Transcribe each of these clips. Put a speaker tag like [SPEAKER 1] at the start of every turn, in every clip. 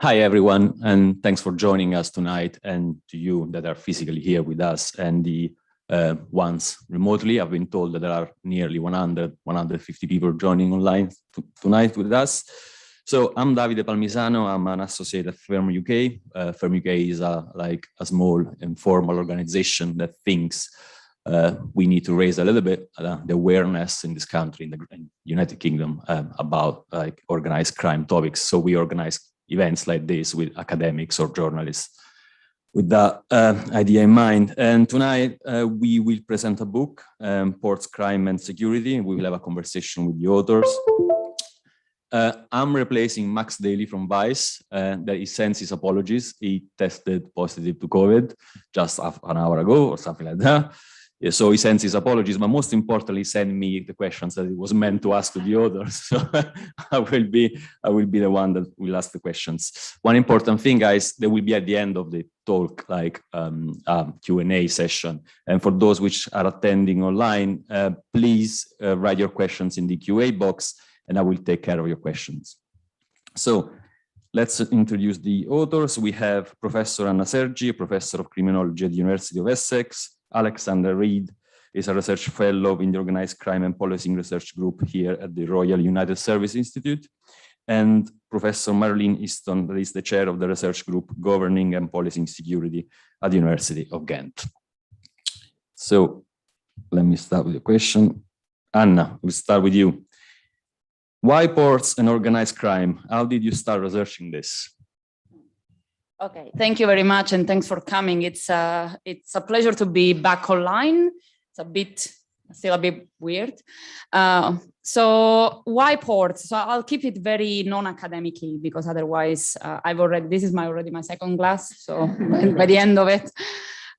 [SPEAKER 1] Hi, everyone, and thanks for joining us tonight, and to you that are physically here with us and the ones remotely. I've been told that there are nearly 150 people joining online tonight with us. So I'm Davide Palmisano. I'm an associate at Firm UK. Firm UK is like a small informal organization that thinks we need to raise a little bit the awareness in this country, in the United Kingdom, about like organized crime topics. So we organize events like this with academics or journalists with that idea in mind. And tonight we will present a book, Ports, Crime and Security. We will have a conversation with the authors. I'm replacing Max Daly from Vice. That he sends his apologies. He tested positive to COVID just an hour ago or something like that. Yeah, so he sends his apologies, but most importantly, send me the questions that he was meant to ask to the others. So I will be the one that will ask the questions. One important thing, guys, there will be at the end of the talk, like Q&A session. And for those which are attending online, please write your questions in the QA box, and I will take care of your questions. So let's introduce the authors. We have Professor Anna Sergi, Professor of Criminology at the University of Essex. Alexander Reid is a research fellow in the Organized Crime and Policing Research Group here at the Royal United Service Institute. And Professor Marlene Easton, that is the chair of the research group Governing and Policing Security at the University of Ghent. So let me start with the question. Anna, we'll start with you. Why ports and organized crime? How did you start researching this?
[SPEAKER 2] Okay, thank you very much, and thanks for coming. It's a pleasure to be back online. It's still a bit weird. So why ports? So I'll keep it very non-academic-y because otherwise this is already my second glass. So by the end of it,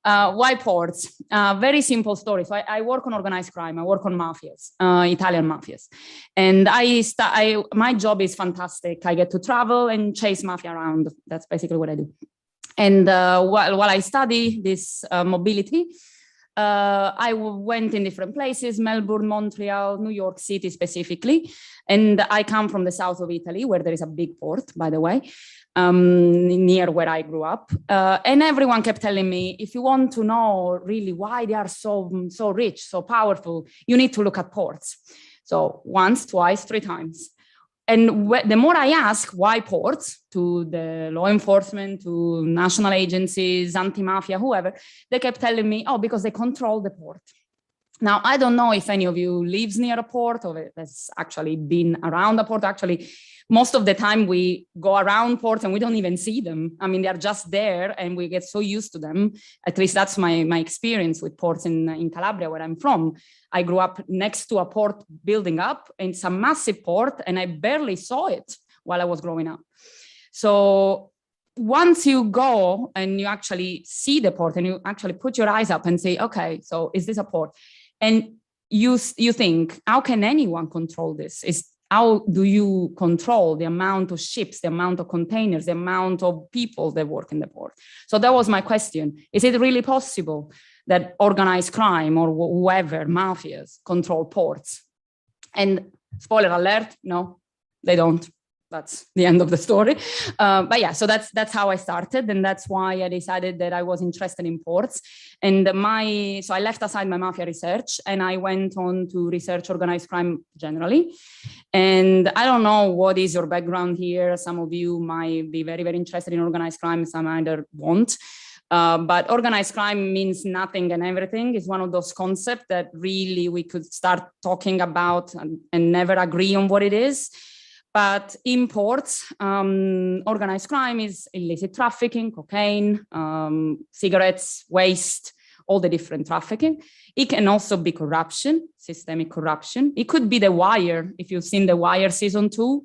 [SPEAKER 2] why ports? Very simple story. So I work on organized crime. I work on mafias, Italian mafias, and my job is fantastic. I get to travel and chase mafia around. That's basically what I do. And while I study this mobility, I went in different places: Melbourne, Montreal, New York City specifically. And I come from the south of Italy, where there is a big port, by the way, near where I grew up. And everyone kept telling me, if you want to know really why they are so rich, so powerful, you need to look at ports. So once, twice, 3 times. And the more I ask why ports to the law enforcement, to national agencies, anti-mafia, whoever, they kept telling me, oh, because they control the port. Now, I don't know if any of you lives near a port or has actually been around a port. Actually, most of the time we go around ports and we don't even see them. I mean, they're just there and we get so used to them. At least that's my experience with ports in Calabria, where I'm from. I grew up next to a port building up, and it's a massive port, and I barely saw it while I was growing up. So once you go and you actually see the port and you actually put your eyes up and say, okay, so is this a port? And you think, how can anyone control this? How do you control the amount of ships, the amount of containers, the amount of people that work in the port? So that was my question. Is it really possible that organized crime or whoever, mafias, control ports? And spoiler alert, no, they don't. That's the end of the story. But yeah, so that's how I started, and that's why I decided that I was interested in ports. And so I left aside my mafia research, and I went on to research organized crime generally. And I don't know what is your background here. Some of you might be very, very interested in organized crime, some either won't. But organized crime means nothing and everything. It's one of those concepts that really we could start talking about and never agree on what it is. But in ports, organized crime is illicit trafficking, cocaine, cigarettes, waste, all the different trafficking. It can also be corruption, systemic corruption. It could be The Wire, if you've seen The Wire season 2,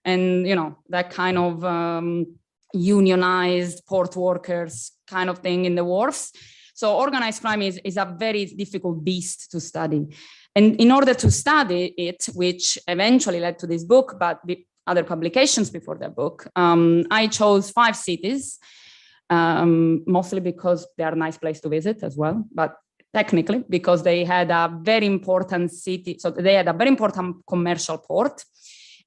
[SPEAKER 2] and that kind of unionized port workers kind of thing in the wharves. So organized crime is a very difficult beast to study. And in order to study it, which eventually led to this book, but the other publications before that book, I chose 5 cities, mostly because they are a nice place to visit as well, but technically because they had a very important city. So they had a very important commercial port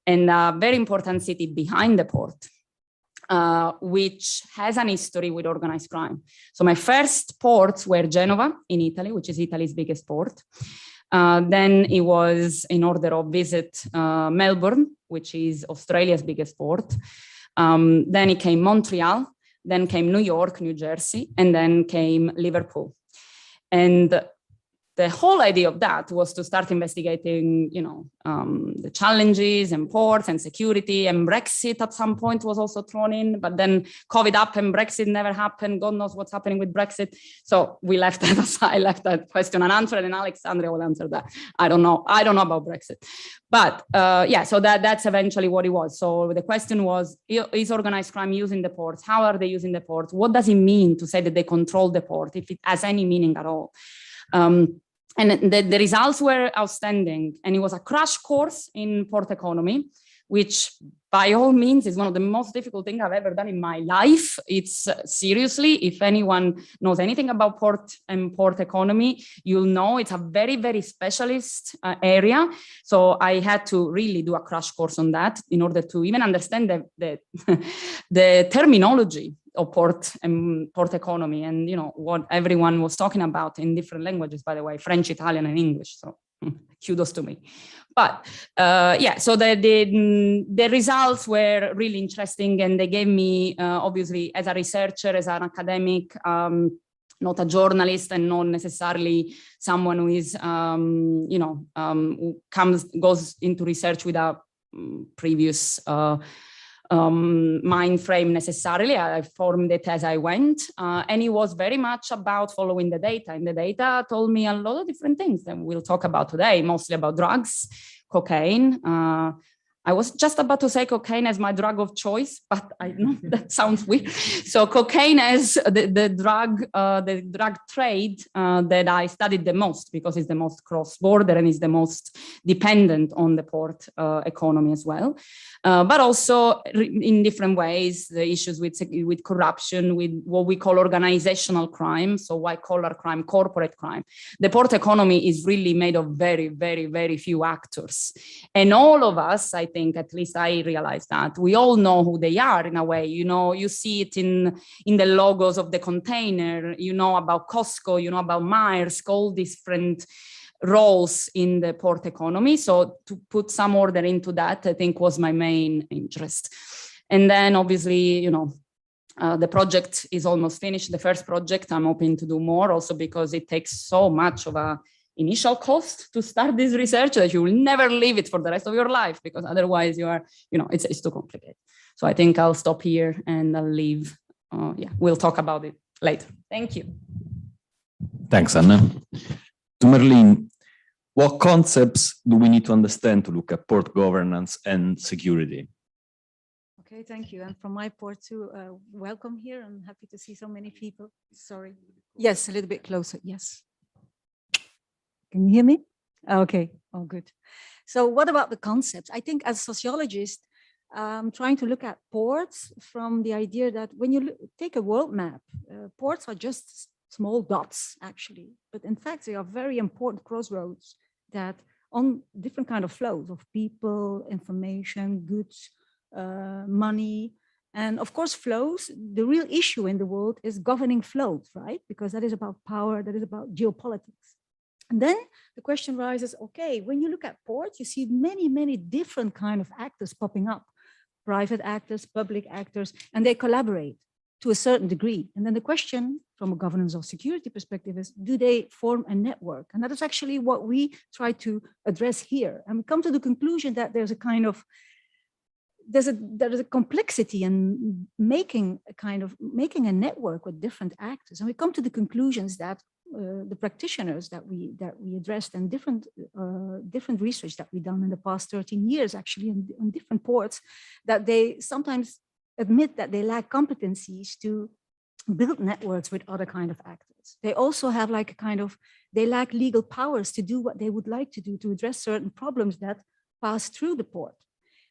[SPEAKER 2] and a very important city behind the port. which has an history with organized crime. So my first ports were Genova in Italy, which is Italy's biggest port. Then it was in order of visit Melbourne, which is Australia's biggest port. Then it came Montreal, then came New York, New Jersey, and then came Liverpool. And the whole idea of that was to start investigating, the challenges and ports and security, and Brexit at some point was also thrown in, but then COVID happened, Brexit never happened. God knows what's happening with Brexit. So we left that aside, left that question unanswered, and Alexandria will answer that. I don't know about Brexit. But yeah, so that's eventually what it was. So the question was, is organized crime using the ports? How are they using the ports? What does it mean to say that they control the port, if it has any meaning at all? And the results were outstanding, and it was a crash course in port economy, which by all means is one of the most difficult things I've ever done in my life. It's seriously, if anyone knows anything about port and port economy, you'll know it's a very, very specialist area. So I had to really do a crash course on that in order to even understand the terminology of port and port economy, and what everyone was talking about in different languages, by the way, French, Italian, and English. So kudos to me. But yeah, so the results were really interesting, and they gave me, obviously, as a researcher, as an academic, not a journalist, and not necessarily someone who is, who goes into research with a previous mind frame necessarily. I formed it as I went, and it was very much about following the data. And the data told me a lot of different things that we'll talk about today, mostly about drugs, cocaine. I was just about to say cocaine as my drug of choice, but I know that sounds weird. So cocaine as the drug trade that I studied the most, because it's the most cross-border and is the most dependent on the port economy as well. But also in different ways, the issues with corruption, with what we call organizational crime, so white-collar crime, corporate crime. The port economy is really made of very, very, very few actors. And all of us, I think, at least I realized that, we all know who they are in a way. You see it in the logos of the container, about Costco, about Myers, all different roles in the port economy. So to put some order into that, I think, was my main interest. And then obviously, the project is almost finished. The first project, I'm hoping to do more, also because it takes so much of a initial cost to start this research that you will never leave it for the rest of your life, because otherwise you are, it's too complicated. So I think I'll stop here and I'll leave. Yeah, we'll talk about it later. Thank you.
[SPEAKER 1] Thanks, Anna. To Marlene, what concepts do we need to understand to look at port governance and security?
[SPEAKER 3] Okay, thank you. And from my part too, welcome here. I'm happy to see so many people. Sorry. Yes, a little bit closer. Yes. Can you hear me? Okay. Oh, good. So what about the concepts? I think as a sociologist, I'm trying to look at ports from the idea that when you take a world map, ports are just small dots, actually. But in fact, they are very important crossroads that on different kind of flows of people, information, goods, money, and of course flows. The real issue in the world is governing flows, right? Because that is about power, that is about geopolitics. And then the question rises, okay, when you look at ports, you see many, many different kind of actors popping up, private actors, public actors, and they collaborate to a certain degree. And then the question from a governance or security perspective is, do they form a network? And that is actually what we try to address here. And we come to the conclusion that there's a kind of, there is a complexity in making a network with different actors. And we come to the conclusions that the practitioners that we addressed, and different research that we've done in the past 13 years, actually, on different ports, that they sometimes admit that they lack competencies to build networks with other kind of actors. They also have like a kind of, they lack legal powers to do what they would like to do to address certain problems that pass through the port.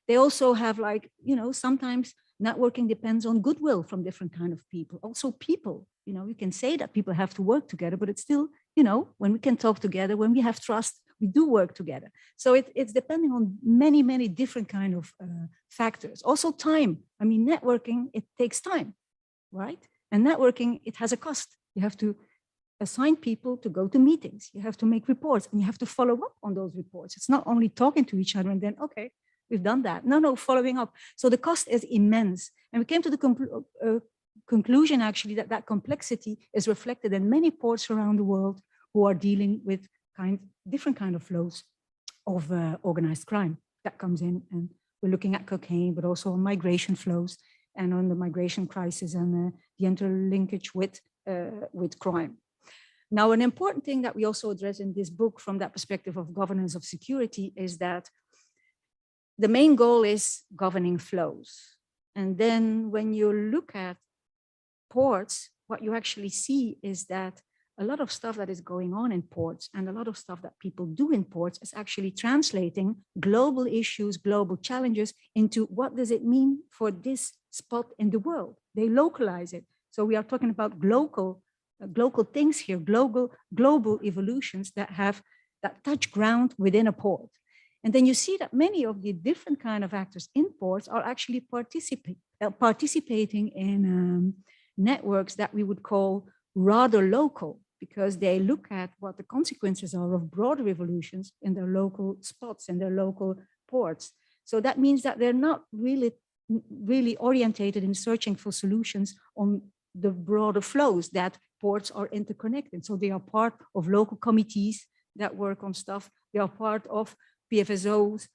[SPEAKER 3] They also have like, sometimes networking depends on goodwill from different kind of people. Also people, you can say that people have to work together, but it's still, when we can talk together, when we have trust, we do work together. So it's depending on many, many different kind of factors. Also time. I mean, networking, it takes time, right? And networking, it has a cost. You have to assign people to go to meetings. You have to make reports and you have to follow up on those reports. It's not only talking to each other and then, okay, we've done that. No, following up. So the cost is immense. And we came to the conclusion actually that complexity is reflected in many ports around the world who are dealing with different kind of flows of organized crime that comes in. And we're looking at cocaine, but also on migration flows and on the migration crisis and the interlinkage with crime. Now, an important thing that we also address in this book from that perspective of governance of security is that the main goal is governing flows. And then when you look at ports, what you actually see is that a lot of stuff that is going on in ports and a lot of stuff that people do in ports is actually translating global issues, global challenges into what does it mean for this spot in the world. They localize it. So we are talking about global things here, global evolutions that touch ground within a port. And then you see that many of the different kind of actors in ports are actually participating in networks that we would call rather local, because they look at what the consequences are of broader evolutions in their local spots, in their local ports. So that means that they're not really orientated in searching for solutions on the broader flows, that ports are interconnected. So they are part of local committees that work on stuff. They are part of PFSOs,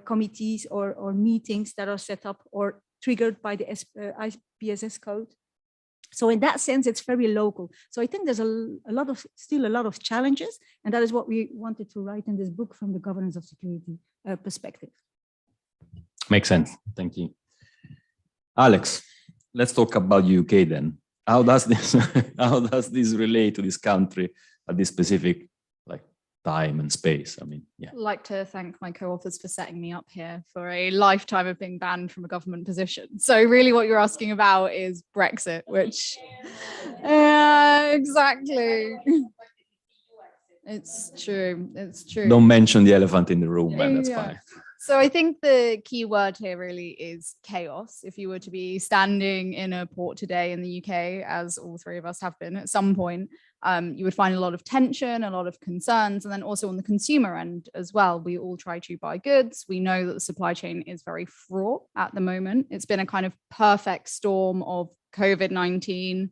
[SPEAKER 3] committees or meetings that are set up or triggered by the IPSS code. So in that sense, it's very local. So I think there's still a lot of challenges, and that is what we wanted to write in this book from the governance of security perspective.
[SPEAKER 1] Makes sense. Thank you. Alex, let's talk about UK then. How does this relate to this country at this specific time and space? I mean, yeah.
[SPEAKER 2] I'd like to thank my co-authors for setting me up here for a lifetime of being banned from a government position. So really what you're asking about is Brexit, which, yeah, exactly. It's true, it's true.
[SPEAKER 1] Don't mention the elephant in the room, man, that's fine.
[SPEAKER 2] So I think the key word here really is chaos. If you were to be standing in a port today in the UK, as all three of us have been at some point, you would find a lot of tension, a lot of concerns, and then also on the consumer end as well. We all try to buy goods. We know that the supply chain is very fraught at the moment. It's been a kind of perfect storm of COVID-19,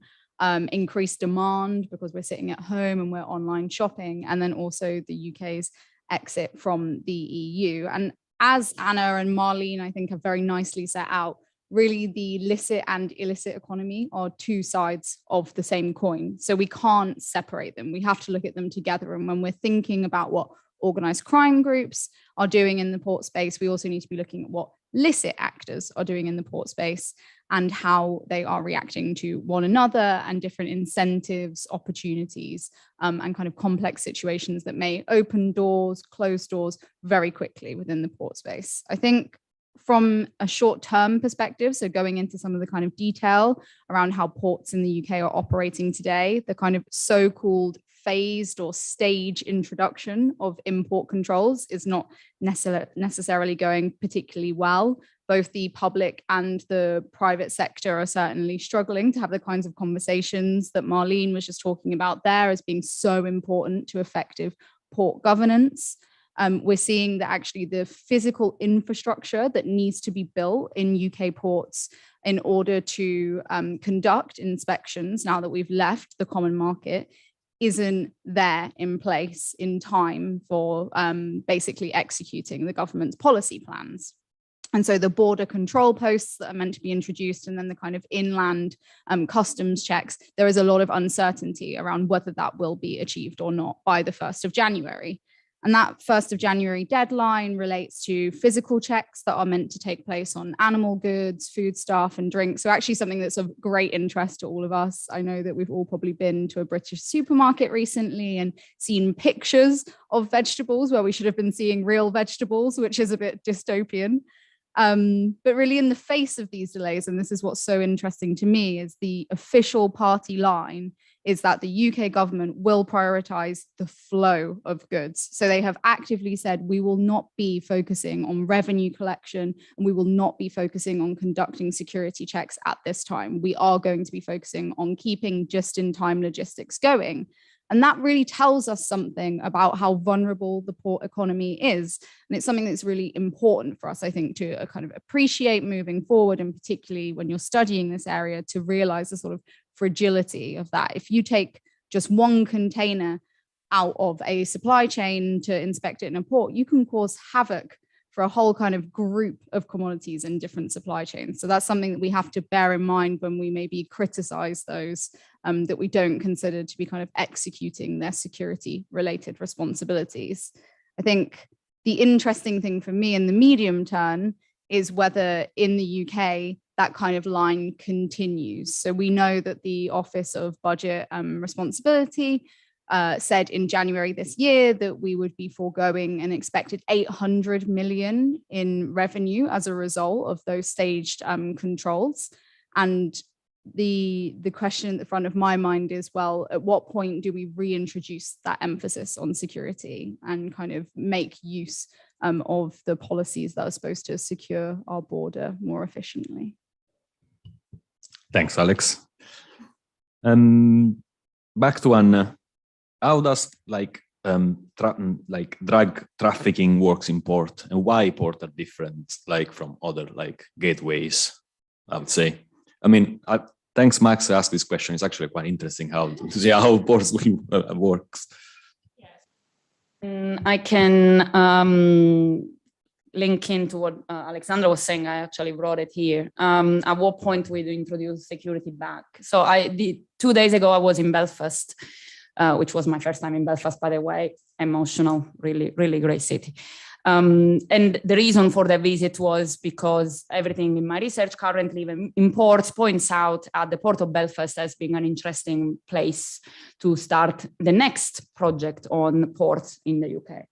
[SPEAKER 2] increased demand because we're sitting at home and we're online shopping, and then also the UK's exit from the EU. And as Anna and Marlene, I think, have very nicely set out, really the licit and illicit economy are two sides of the same coin. So we can't separate them. We have to look at them together. And when we're thinking about what organized crime groups are doing in the port space, we also need to be looking at what licit actors are doing in the port space and how they are reacting to one another and different incentives, opportunities, and kind of complex situations that may open doors, close doors very quickly within the port space. I think from a short-term perspective, so going into some of the kind of detail around how ports in the UK are operating today, the kind of so-called phased or stage introduction of import controls is not necessarily going particularly well. Both the public and the private sector are certainly struggling to have the kinds of conversations that Marlene was just talking about there as being so important to effective port governance. We're seeing that actually the physical infrastructure that needs to be built in UK ports in order to conduct inspections now that we've left the common market isn't there in place in time for basically executing the government's policy plans. And so the border control posts that are meant to be introduced and then the kind of inland customs checks, there is a lot of uncertainty around whether that will be achieved or not by the 1st of January. And that 1st of January deadline relates to physical checks that are meant to take place on animal goods, foodstuff and drinks. So actually something that's of great interest to all of us. I know that we've all probably been to a British supermarket recently and seen pictures of vegetables where we should have been seeing real vegetables, which is a bit dystopian.
[SPEAKER 4] But really in the face of these delays, and this is what's so interesting to me, is the official party line is that the UK government will prioritise the flow of goods. So they have actively said, we will not be focusing on revenue collection and we will not be focusing on conducting security checks at this time. We are going to be focusing on keeping just-in-time logistics going. And that really tells us something about how vulnerable the port economy is. And it's something that's really important for us, I think, to kind of appreciate moving forward, and particularly when you're studying this area, to realize the sort of fragility of that. If you take just one container out of a supply chain to inspect it in a port, you can cause havoc for a whole kind of group of commodities in different supply chains. So that's something that we have to bear in mind when we maybe criticize those that we don't consider to be kind of executing their security related responsibilities. I think the interesting thing for me in the medium term is whether in the UK that kind of line continues. So we know that the Office of Budget Responsibility said in January this year that we would be foregoing an expected 800 million in revenue as a result of those staged controls. And the question at the front of my mind is, well, at what point do we reintroduce that emphasis on security and kind of make use of the policies that are supposed to secure our border more efficiently?
[SPEAKER 1] Thanks, Alex. Back to Anna. How does drug trafficking works in port, and why port are different from other gateways, I would say? I mean, thanks, Max, to ask this question. It's actually quite interesting to see how ports works.
[SPEAKER 2] Yes. I can link into what Alexandra was saying. I actually wrote it here. At what point we introduce security back? So 2 days ago, I was in Belfast, which was my first time in Belfast, by the way. Emotional, really, really great city. And the reason for the visit was because everything in my research currently in ports points out at the Port of Belfast as being an interesting place to start the next project on ports in the UK.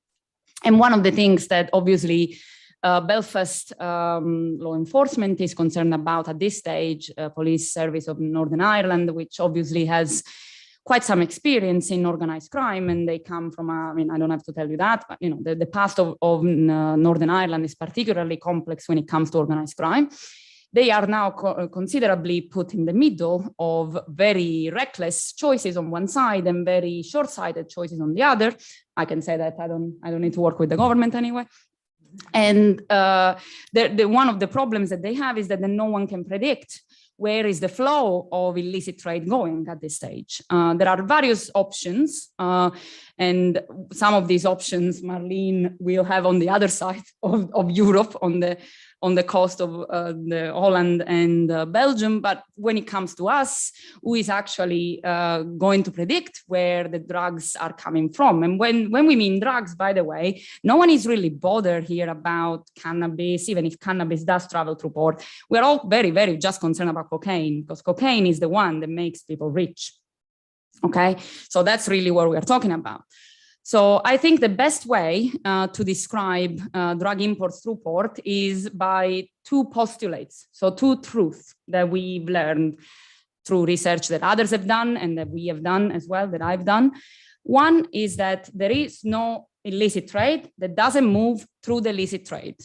[SPEAKER 2] And one of the things that obviously Belfast law enforcement is concerned about at this stage, Police Service of Northern Ireland, which obviously has quite some experience in organized crime, and they come from, I mean, I don't have to tell you that, but you know, the past of Northern Ireland is particularly complex when it comes to organized crime. They are now considerably put in the middle of very reckless choices on one side and very short-sighted choices on the other. I can say that I don't need to work with the government anyway. And one of the problems that they have is that no one can predict where is the flow of illicit trade going at this stage. There are various options, and some of these options Marlene will have on the other side of Europe, on the coast of the Holland and Belgium. But when it comes to us, who is actually going to predict where the drugs are coming from? And when we mean drugs, by the way, no one is really bothered here about cannabis, even if cannabis does travel through port. We're all very, very just concerned about cocaine, because cocaine is the one that makes people rich. Okay, so that's really what we're talking about. So I think the best way to describe drug imports through port is by two postulates. So two truths that we've learned through research that others have done and that we have done as well, that I've done. One is that there is no illicit trade that doesn't move through the illicit trade.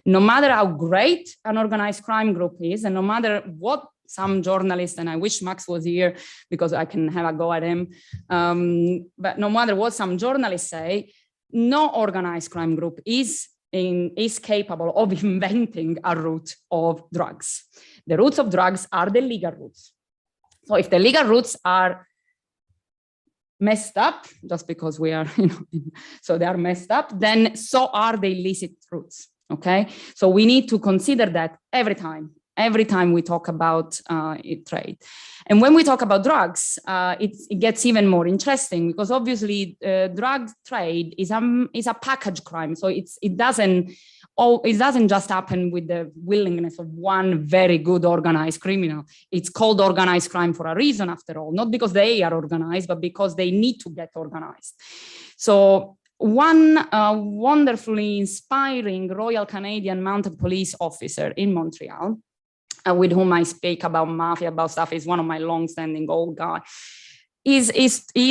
[SPEAKER 2] No matter how great an organized crime group is, and no matter what some journalists, and I wish Max was here because I can have a go at him, but no matter what some journalists say, no organized crime group is capable of inventing a route of drugs. The routes of drugs are the legal routes. So if the legal routes are messed up, just because we are, so they are messed up, then so are the illicit routes, okay? So we need to consider that every time we talk about trade. And when we talk about drugs, it gets even more interesting, because obviously drug trade is a package crime. So it doesn't just happen with the willingness of one very good organized criminal. It's called organized crime for a reason, after all, not because they are organized, but because they need to get organized. So one wonderfully inspiring Royal Canadian Mounted Police officer in Montreal, with whom I speak about mafia, about stuff, is one of my long-standing old guy. He's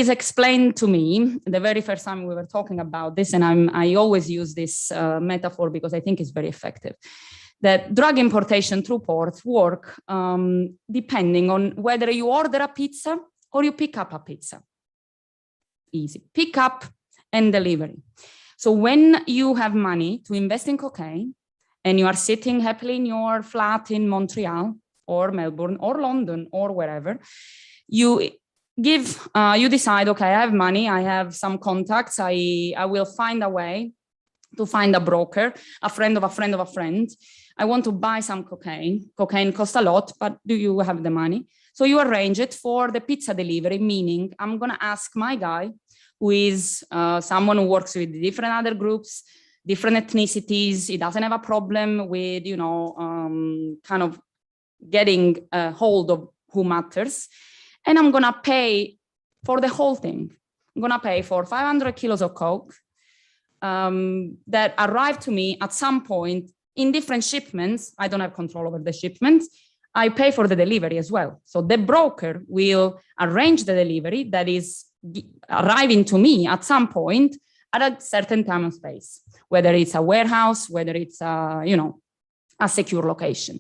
[SPEAKER 2] explained to me the very first time we were talking about this, and I always use this metaphor because I think it's very effective, that drug importation through ports work depending on whether you order a pizza or you pick up a pizza. Easy, pick up and delivery. So when you have money to invest in cocaine and you are sitting happily in your flat in Montreal or Melbourne or London or wherever, you decide, okay, I have money, I have some contacts, I will find a way to find a broker, a friend of a friend of a friend. I want to buy some cocaine. Cocaine costs a lot, but do you have the money? So you arrange it for the pizza delivery, meaning I'm gonna ask my guy, who is someone who works with different other groups, different ethnicities. He doesn't have a problem with, you know, kind of getting a hold of who matters. And I'm gonna pay for the whole thing. I'm gonna pay for 500 kilos of coke that arrive to me at some point in different shipments. I don't have control over the shipments. I pay for the delivery as well. So the broker will arrange the delivery that is arriving to me at some point at a certain time and space, whether it's a warehouse, whether it's a, you know, a secure location.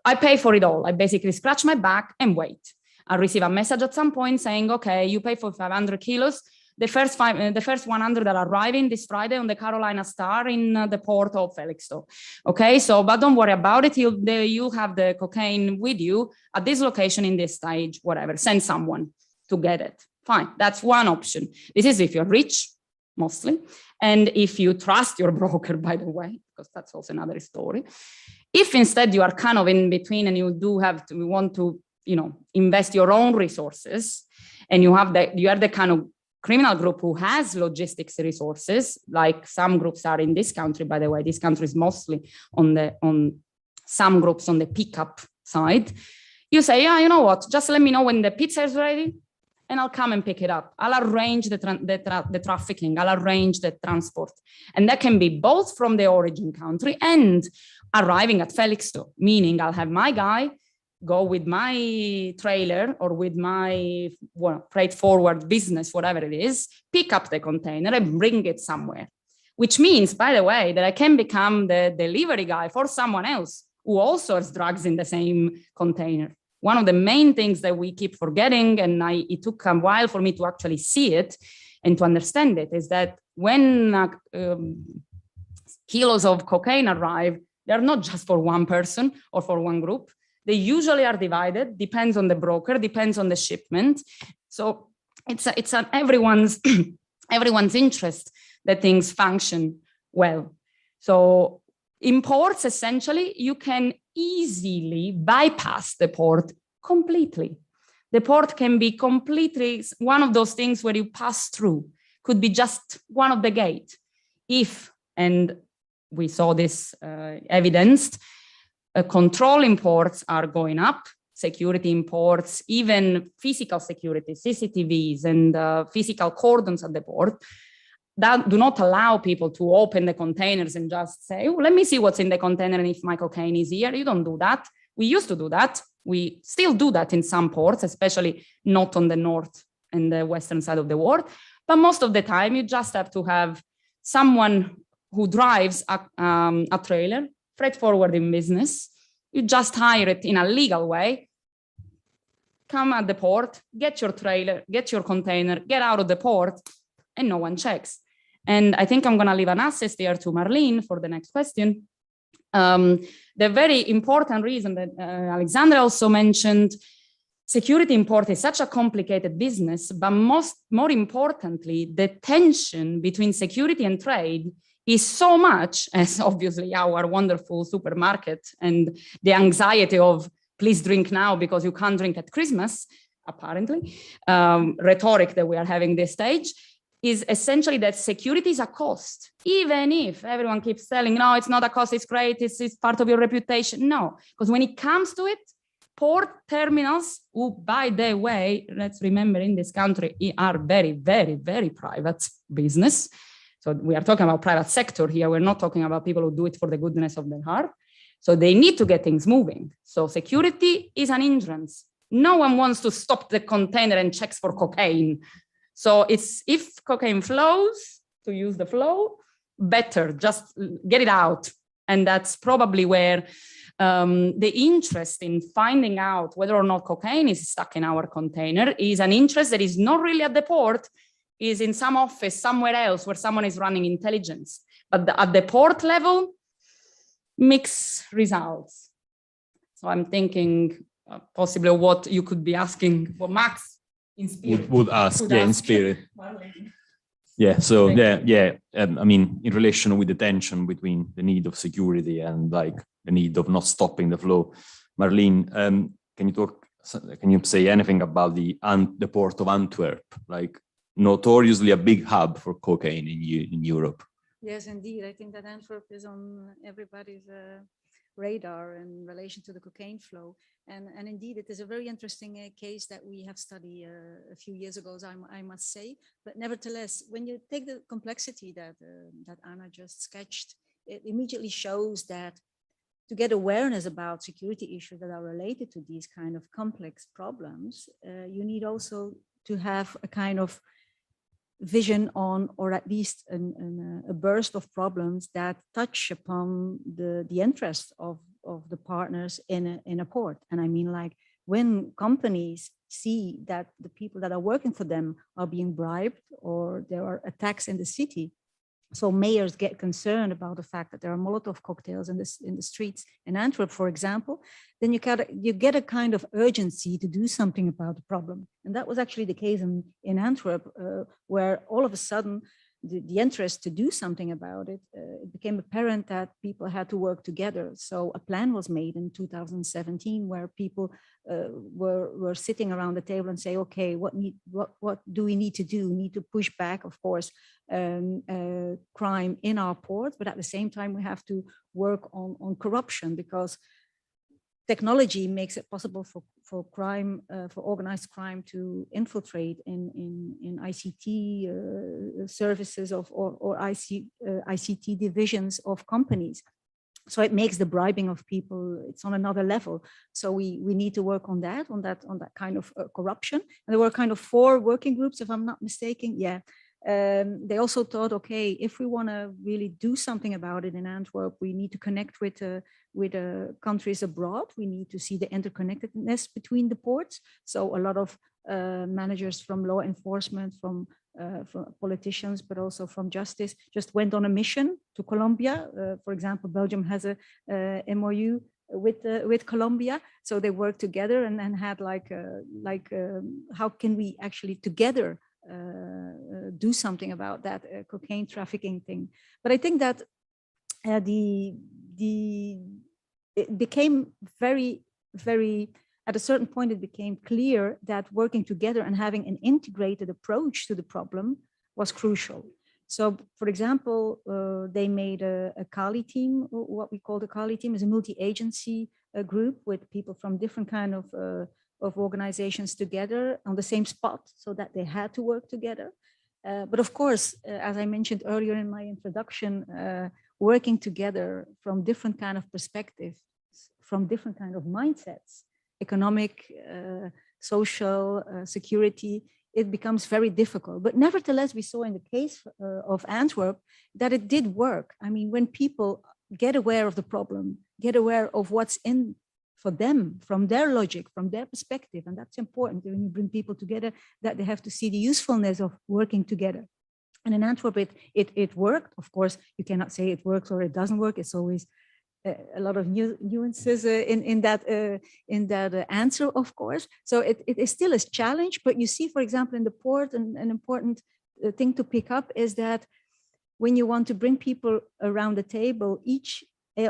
[SPEAKER 2] I pay for it all. I basically scratch my back and wait. I receive a message at some point saying, okay, you pay for 500 kilos. The first 100 that are arriving this Friday on the Carolina Star in the port of Felixstowe. Okay, so, but don't worry about it. You'll have the cocaine with you at this location in this stage, whatever, send someone to get it. Fine, that's one option. This is if you're rich, mostly. And if you trust your broker, by the way, because that's also another story. If instead you are kind of in between and you do have to, you want to, you know, invest your own resources, and you are the kind of criminal group who has logistics resources, like some groups are in this country, by the way. This country is mostly on some groups on the pickup side. You say, yeah, you know what, just let me know when the pizza is ready and I'll come and pick it up. I'll arrange the trafficking, I'll arrange the transport. And that can be both from the origin country and arriving at Felixstowe, meaning I'll have my guy go with my trailer or with my freight forward business, whatever it is, pick up the container and bring it somewhere. Which means, by the way, that I can become the delivery guy for someone else who also has drugs in the same container. One of the main things that we keep forgetting, and it took a while for me to actually see it and to understand it, is that when kilos of cocaine arrive, they're not just for one person or for one group. They usually are divided, depends on the broker, depends on the shipment. So it's an everyone's interest that things function well. So in ports, essentially, you can easily bypass the port completely. The port can be completely one of those things where you pass through, could be just one of the gates. If, and we saw this evidenced, control imports are going up, security imports, even physical security, CCTVs and physical cordons at the port that do not allow people to open the containers and just say, oh, let me see what's in the container and if my cocaine is here. You don't do that. We used to do that. We still do that in some ports, especially not on the north and the western side of the world. But most of the time, you just have to have someone who drives a trailer, freight forwarding business. You just hire it in a legal way, come at the port, get your trailer, get your container, get out of the port, and no one checks. And I think I'm going to leave an assist here to Marlene for the next question. The very important reason that Alexandra also mentioned, security import is such a complicated business, but more importantly, the tension between security and trade is so much as obviously our wonderful supermarket and the anxiety of please drink now because you can't drink at Christmas, apparently, rhetoric that we are having this stage, is essentially that security is a cost, even if everyone keeps telling, no, it's not a cost, it's great, it's part of your reputation. No, because when it comes to it, port terminals, who, by the way, let's remember in this country, are very, very, very private business. So we are talking about private sector here. We're not talking about people who do it for the goodness of their heart. So they need to get things moving. So security is an hindrance. No one wants to stop the container and checks for cocaine. So it's if cocaine flows, to use the flow, better, just get it out. And that's probably where the interest in finding out whether or not cocaine is stuck in our container is an interest that is not really at the port, is in some office somewhere else where someone is running intelligence. But at the port level, mixed results. So I'm thinking possibly what you could be asking for Max in spirit.
[SPEAKER 1] Would ask, yeah, in spirit. Yeah, so I mean, in relation with the tension between the need of security and like the need of not stopping the flow, Marlene, can you say anything about the port of Antwerp, like notoriously a big hub for cocaine in Europe?
[SPEAKER 3] Yes, indeed. I think that Antwerp is on everybody's radar in relation to the cocaine flow. And indeed, it is a very interesting case that we have studied a few years ago, I must say. But nevertheless, when you take the complexity that Anna just sketched, it immediately shows that to get awareness about security issues that are related to these kind of complex problems, you need also to have a kind of vision on, or at least a burst of problems that touch upon the interests of the partners in a port. And I mean, like when companies see that the people that are working for them are being bribed or there are attacks in the city, so mayors get concerned about the fact that there are Molotov cocktails in the streets in Antwerp, for example, then you get a kind of urgency to do something about the problem. And that was actually the case in Antwerp, where all of a sudden the interest to do something about it, it became apparent that people had to work together. So a plan was made in 2017 where people were sitting around the table and say, okay, what do we need to do? We need to push back, of course, crime in our ports, but at the same time, we have to work on corruption, because technology makes it possible for crime, for organized crime to infiltrate in ICT services or ICT divisions of companies. So it makes the bribing of people, it's on another level. So we need to work on that kind of corruption. And there were kind of 4 working groups, if I'm not mistaken. Yeah. They also thought, okay, if we want to really do something about it in Antwerp, we need to connect with countries abroad. We need to see the interconnectedness between the ports. So a lot of managers from law enforcement, from politicians, but also from justice, just went on a mission to Colombia. For example, Belgium has a MOU with Colombia, so they worked together and then had how can we actually together do something about that cocaine trafficking thing. But I think that it became very, very, at a certain point, it became clear that working together and having an integrated approach to the problem was crucial. So, for example, they made a Kali team. What we call the Kali team is a multi-agency group with people from different kind of organizations together on the same spot, so that they had to work together. But of course, as I mentioned earlier in my introduction, working together from different kind of perspectives, from different kind of mindsets, economic, social, security, it becomes very difficult. But nevertheless, we saw in the case of Antwerp that it did work. I mean, when people get aware of the problem, get aware of what's in for them, from their logic, from their perspective, and that's important when you bring people together, that they have to see the usefulness of working together. And in Antwerp, it worked. Of course, you cannot say it works or it doesn't work. It's always a lot of nuances in that answer, of course. So it is still a challenge, but you see, for example, in the port, an important thing to pick up is that when you want to bring people around the table, each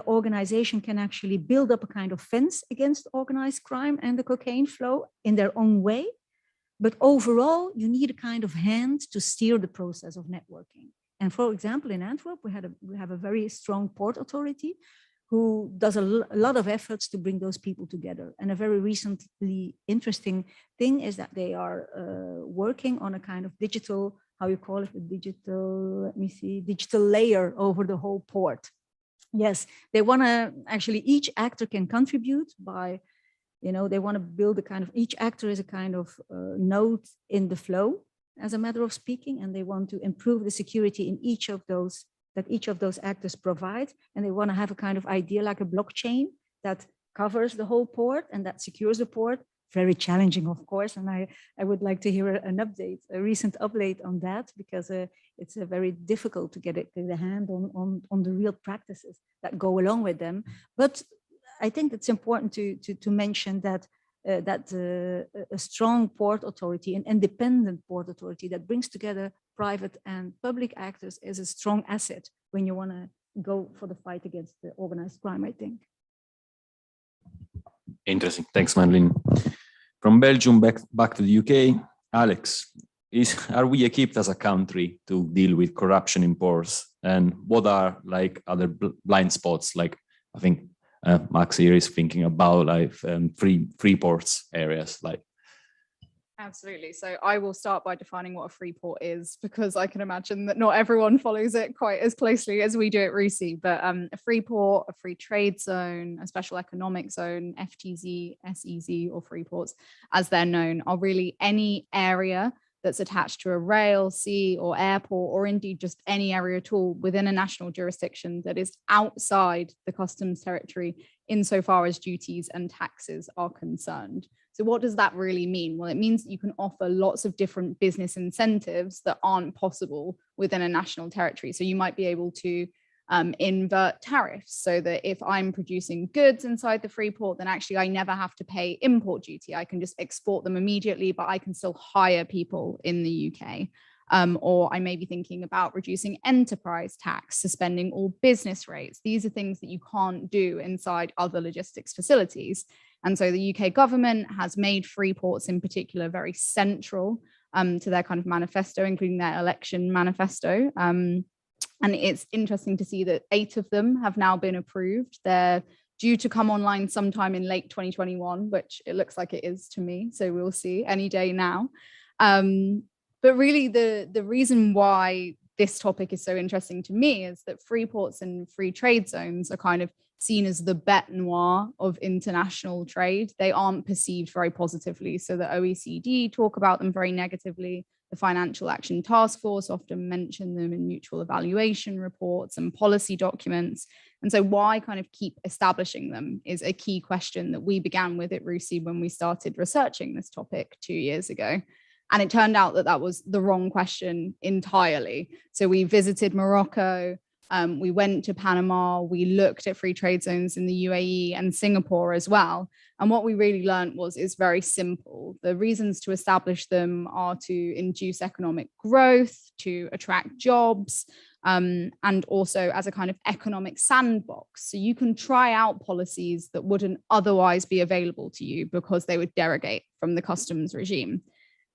[SPEAKER 3] organization can actually build up a kind of fence against organized crime and the cocaine flow in their own way. But overall, you need a kind of hand to steer the process of networking. And for example, in Antwerp, we have a very strong port authority who does a lot of efforts to bring those people together. And a very recently interesting thing is that they are working on a kind of digital how you call it, a digital, let me see, digital layer over the whole port. Yes, they want to actually, each actor can contribute by, they want to build a kind of, each actor is a kind of node in the flow, as a matter of speaking, and they want to improve the security in each of those, that each of those actors provide. And they want to have a kind of idea like a blockchain that covers the whole port and that secures the port. Very challenging, of course. And I would like to hear an update, a recent update on that, because it's very difficult to get the hand on the real practices that go along with them. But I think it's important to mention that a strong port authority, an independent port authority that brings together private and public actors is a strong asset when you want to go for the fight against the organized crime, I think.
[SPEAKER 1] Interesting. Thanks, Madeline. From Belgium back to the UK, Alex, are we equipped as a country to deal with corruption in ports? And what are like other blind spots? Like I think Max here is thinking about like free ports areas. Like.
[SPEAKER 4] Absolutely. So I will start by defining what a free port is, because I can imagine that not everyone follows it quite as closely as we do at RUSI. But a free port, a free trade zone, a special economic zone, FTZ, SEZ, or free ports, as they're known, are really any area that's attached to a rail, sea, or airport, or indeed just any area at all within a national jurisdiction that is outside the customs territory insofar as duties and taxes are concerned. So what does that really mean? Well, it means that you can offer lots of different business incentives that aren't possible within a national territory. So you might be able to invert tariffs so that if I'm producing goods inside the free port, then actually I never have to pay import duty. I can just export them immediately, but I can still hire people in the UK. Or I may be thinking about reducing enterprise tax, suspending all business rates. These are things that you can't do inside other logistics facilities. And so the UK government has made free ports in particular very central to their kind of manifesto, including their election manifesto. And it's interesting to see that 8 of them have now been approved. They're due to come online sometime in late 2021, which it looks like it is to me. So we'll see any day now. But really the reason why this topic is so interesting to me is that free ports and free trade zones are kind of seen as the bête noire of international trade. They aren't perceived very positively. So the OECD talk about them very negatively. The Financial Action Task Force often mention them in mutual evaluation reports and policy documents. And so why kind of keep establishing them is a key question that we began with at RUSI when we started researching this topic 2 years ago. And it turned out that that was the wrong question entirely. So we visited Morocco, we went to Panama, we looked at free trade zones in the UAE and Singapore as well. And what we really learned was it's very simple. The reasons to establish them are to induce economic growth, to attract jobs, and also as a kind of economic sandbox. So you can try out policies that wouldn't otherwise be available to you because they would derogate from the customs regime.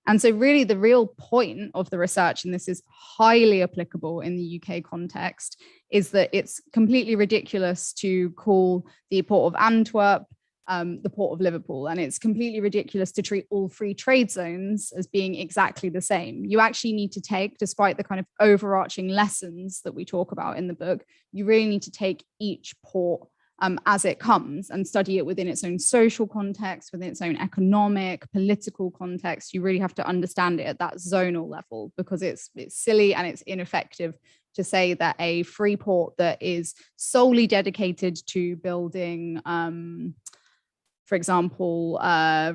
[SPEAKER 4] And so really the real point of the research, and this is highly applicable in the UK context, is that it's completely ridiculous to call the Port of Antwerp the Port of Liverpool. And it's completely ridiculous to treat all free trade zones as being exactly the same. You actually need to take, despite the kind of overarching lessons that we talk about in the book, you really need to take each port as it comes and study it within its own social context, within its own economic, political context. You really have to understand it at that zonal level, because it's silly and it's ineffective to say that a free port that is solely dedicated to building, for example,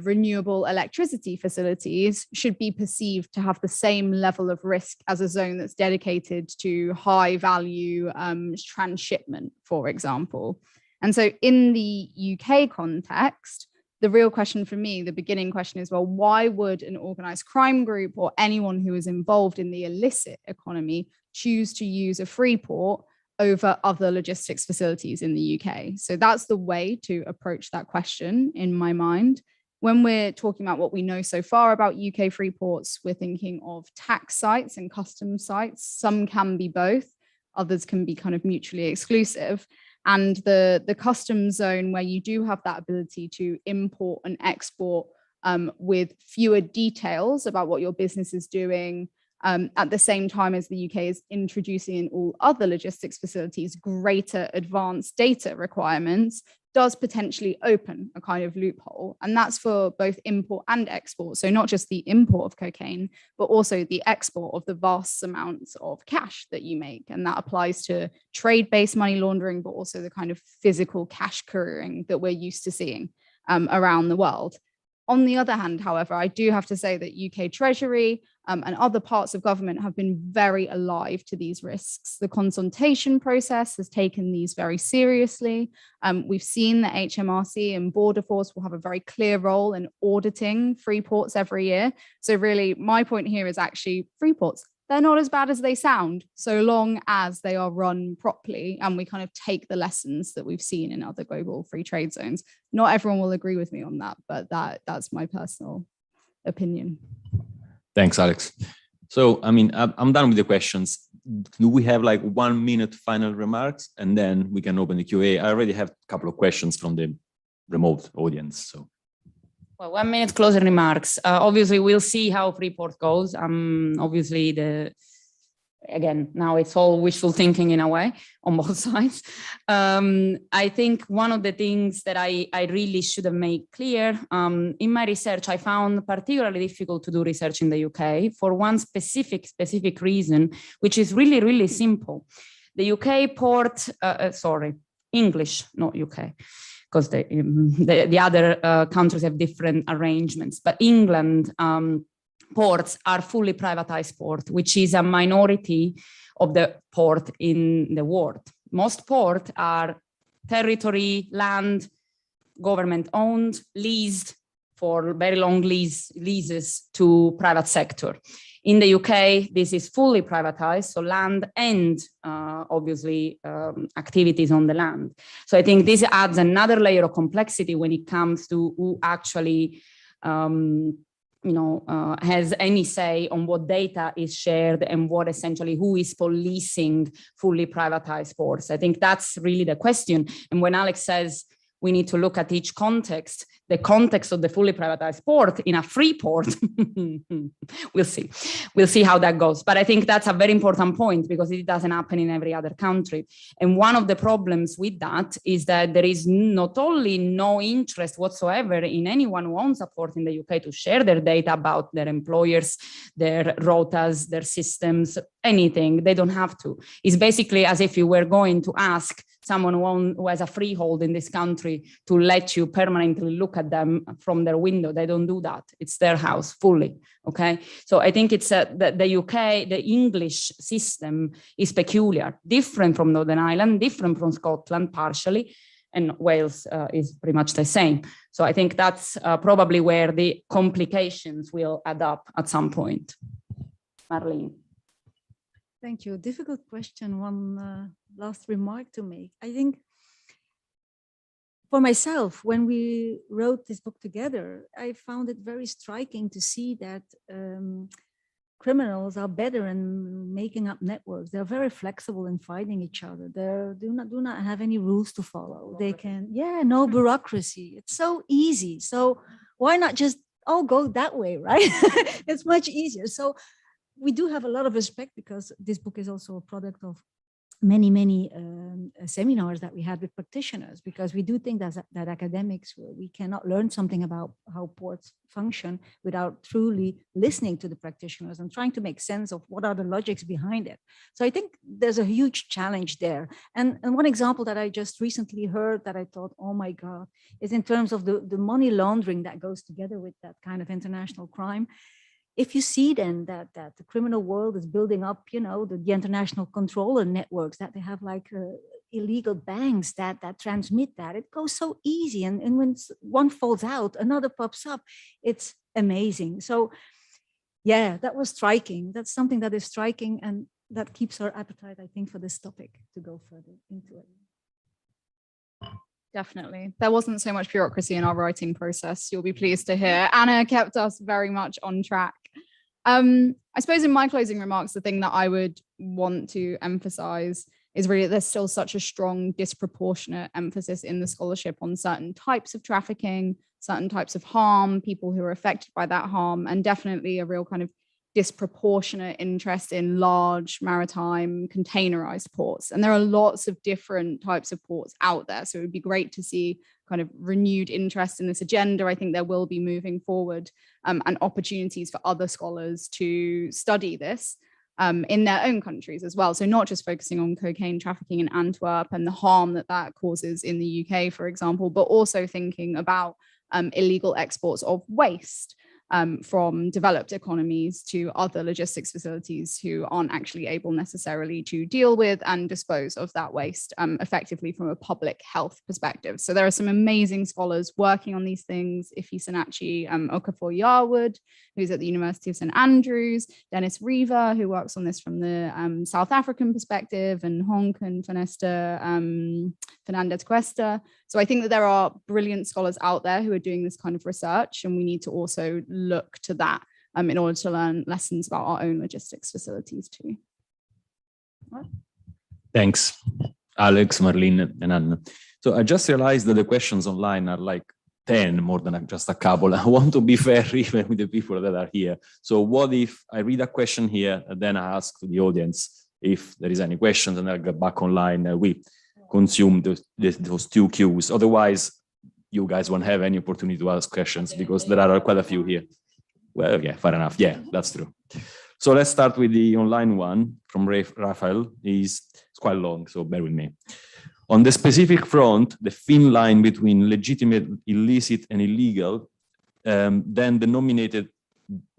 [SPEAKER 4] renewable electricity facilities should be perceived to have the same level of risk as a zone that's dedicated to high value transshipment, for example. And so in the UK context, the real question for me, the beginning question is, well, why would an organized crime group or anyone who is involved in the illicit economy choose to use a free port over other logistics facilities in the UK? So that's the way to approach that question in my mind. When we're talking about what we know so far about UK free ports, we're thinking of tax sites and customs sites. Some can be both, others can be kind of mutually exclusive. And the customs zone, where you do have that ability to import and export with fewer details about what your business is doing, at the same time as the UK is introducing in all other logistics facilities greater advanced data requirements, does potentially open a kind of loophole. And that's for both import and export. So not just the import of cocaine, but also the export of the vast amounts of cash that you make. And that applies to trade-based money laundering, but also the kind of physical cash couriering that we're used to seeing around the world. On the other hand, however, I do have to say that UK Treasury and other parts of government have been very alive to these risks. The consultation process has taken these very seriously. We've seen that HMRC and Border Force will have a very clear role in auditing free ports every year. So really, my point here is actually free ports, they're not as bad as they sound, so long as they are run properly and we kind of take the lessons that we've seen in other global free trade zones. Not everyone will agree with me on that, but that's my personal opinion.
[SPEAKER 1] Thanks, Alex. So, I mean, I'm done with the questions. Do we have like 1 minute final remarks and then we can open the QA? I already have a couple of questions from the remote audience, so.
[SPEAKER 2] Well, 1 minute closing remarks. Obviously, we'll see how Freeport goes. Obviously, again, now it's all wishful thinking in a way on both sides. I think one of the things that I really should have made clear in my research, I found particularly difficult to do research in the UK for one specific reason, which is really, really simple. The UK port, English, not UK, because the other countries have different arrangements, but England ports are fully privatized port, which is a minority of the port in the world. Most ports are territory, land, government owned, leased for very long leases to private sector. In the UK, this is fully privatized, so land and obviously activities on the land. So I think this adds another layer of complexity when it comes to who actually has any say on what data is shared and what essentially who is policing fully privatized ports. I think that's really the question. And when Alex says we need to look at each context, the context of the fully privatized port in a free port, we'll see how that goes. But I think that's a very important point because it doesn't happen in every other country. And one of the problems with that is that there is not only no interest whatsoever in anyone who owns a port in the UK to share their data about their employers, their rotas, their systems, anything. They don't have to. It's basically as if you were going to ask someone who has a freehold in this country to let you permanently look at them from their window. They don't do that. It's their house fully, okay? So I think it's the UK, the English system is peculiar, different from Northern Ireland, different from Scotland partially, and Wales is pretty much the same. So I think that's probably where the complications will add up at some point. Marlene.
[SPEAKER 3] Thank you. Difficult question. One last remark to make. I think for myself, when we wrote this book together, I found it very striking to see that criminals are better in making up networks. They're very flexible in fighting each other. They do not have any rules to follow. They can, no bureaucracy. It's so easy. So why not just all go that way, right? It's much easier. So we do have a lot of respect because this book is also a product of many seminars that we had with practitioners, because we do think that academics, we cannot learn something about how ports function without truly listening to the practitioners and trying to make sense of what are the logics behind it. So I think there's a huge challenge there. And one example that I just recently heard that I thought, oh my God, is in terms of the money laundering that goes together with that kind of international crime. If you see then that the criminal world is building up, the international controller networks, that they have like illegal banks that transmit that, it goes so easy. And when one falls out, another pops up. It's amazing. So yeah, that was striking. That's something that is striking and that keeps our appetite, I think, for this topic to go further into it.
[SPEAKER 4] Definitely. There wasn't so much bureaucracy in our writing process, you'll be pleased to hear. Anna kept us very much on track. I suppose in my closing remarks, the thing that I would want to emphasize is really there's still such a strong disproportionate emphasis in the scholarship on certain types of trafficking, certain types of harm, people who are affected by that harm, and definitely a real kind of disproportionate interest in large maritime containerized ports. And there are lots of different types of ports out there. So it would be great to see kind of renewed interest in this agenda. I think there will be moving forward and opportunities for other scholars to study this in their own countries as well. So not just focusing on cocaine trafficking in Antwerp and the harm that that causes in the UK, for example, but also thinking about illegal exports of waste from developed economies to other logistics facilities who aren't actually able necessarily to deal with and dispose of that waste effectively from a public health perspective. So there are some amazing scholars working on these things. Ifi Sanachi Okafor Yarwood, who's at the University of St. Andrews, Dennis Reaver, who works on this from the South African perspective, and Honk and Fernandez Cuesta. So I think that there are brilliant scholars out there who are doing this kind of research, and we need to also look to that in order to learn lessons about our own logistics facilities too.
[SPEAKER 1] Thanks, Alex, Marlene, and Anna. So I just realized that the questions online are like 10 more than just a couple. I want to be fair even with the people that are here. So what if I read a question here and then I ask the audience if there is any questions, and I'll get back online. We consume those two queues. Otherwise, you guys won't have any opportunity to ask questions because there are quite a few here. Well, yeah, fair enough. Yeah, that's true. So let's start with the online one from Raphael. It's quite long, so bear with me. On the specific front, the thin line between legitimate, illicit, and illegal, then the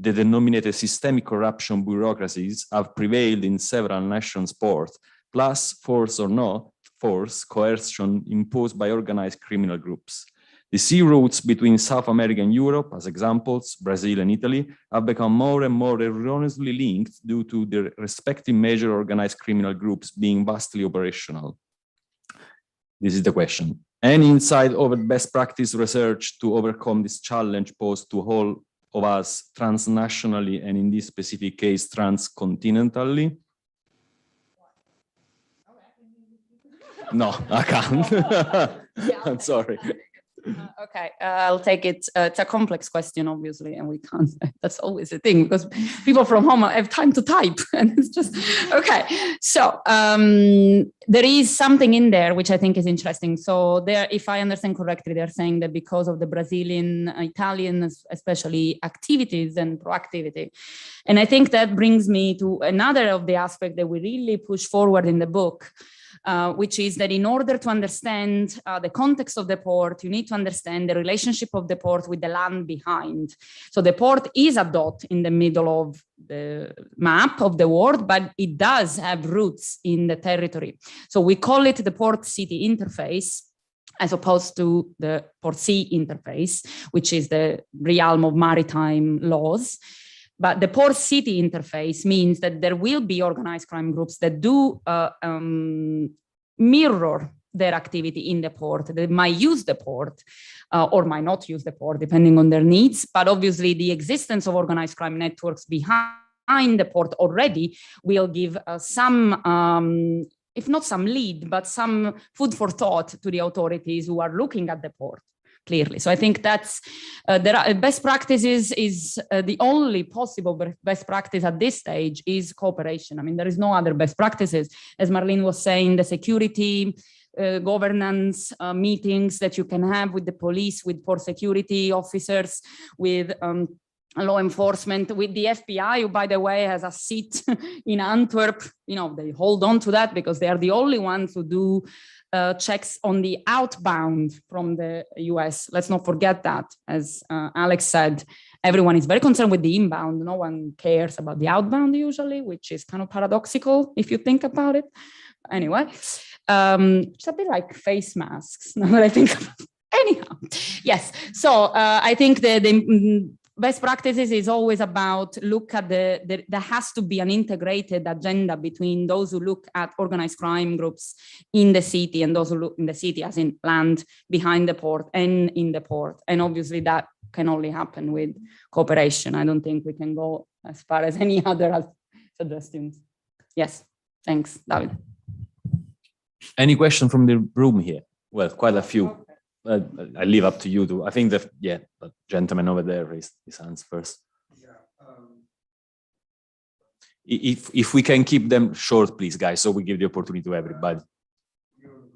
[SPEAKER 1] denominated systemic corruption bureaucracies have prevailed in several nations' ports, plus force or no force coercion imposed by organized criminal groups. The sea routes between South America and Europe, as examples, Brazil and Italy, have become more and more erroneously linked due to their respective major organized criminal groups being vastly operational. This is the question. Any insight over best practice research to overcome this challenge posed to all of us transnationally and in this specific case transcontinentally? No, I can't. I'm sorry.
[SPEAKER 2] Okay, I'll take it. It's a complex question, obviously, and we can't. That's always a thing because people from home have time to type, and it's just okay. So there is something in there which I think is interesting. So there, if I understand correctly, they're saying that because of the Brazilian, Italian, especially activities and proactivity, and I think that brings me to another of the aspects that we really push forward in the book. Which is that in order to understand the context of the port, you need to understand the relationship of the port with the land behind. So the port is a dot in the middle of the map of the world, but it does have roots in the territory. So we call it the port-city interface, as opposed to the port-sea interface, which is the realm of maritime laws. But the port-city interface means that there will be organized crime groups that do mirror their activity in the port. They might use the port or might not use the port, depending on their needs. But obviously, the existence of organized crime networks behind the port already will give some, if not some lead, but some food for thought to the authorities who are looking at the port. Clearly. So I think that's there are best practices is the only possible best practice at this stage is cooperation. I mean, there is no other best practices. As Marlene was saying, the security, governance meetings that you can have with the police, with port security officers, with law enforcement, with the FBI, who, by the way, has a seat in Antwerp. You know, they hold on to that because they are the only ones who do checks on the outbound from the US. Let's not forget that, as Alex said, everyone is very concerned with the inbound. No one cares about the outbound usually, which is kind of paradoxical if you think about it. Anyway, it's a bit like face masks now that I think about it. Anyhow, yes. So I think the best practices is always about look at there has to be an integrated agenda between those who look at organized crime groups in the city and those who look in the city as in land behind the port and in the port. And obviously that can only happen with cooperation. I don't think we can go as far as any other suggestions. Yes, thanks, David.
[SPEAKER 1] Any question from the room here? Well, quite a few. I leave up to you to, I think that, yeah, the gentleman over there raised his hands first.
[SPEAKER 5] Yeah,
[SPEAKER 1] If we can keep them short, please, guys, so we give the opportunity to everybody.
[SPEAKER 5] I was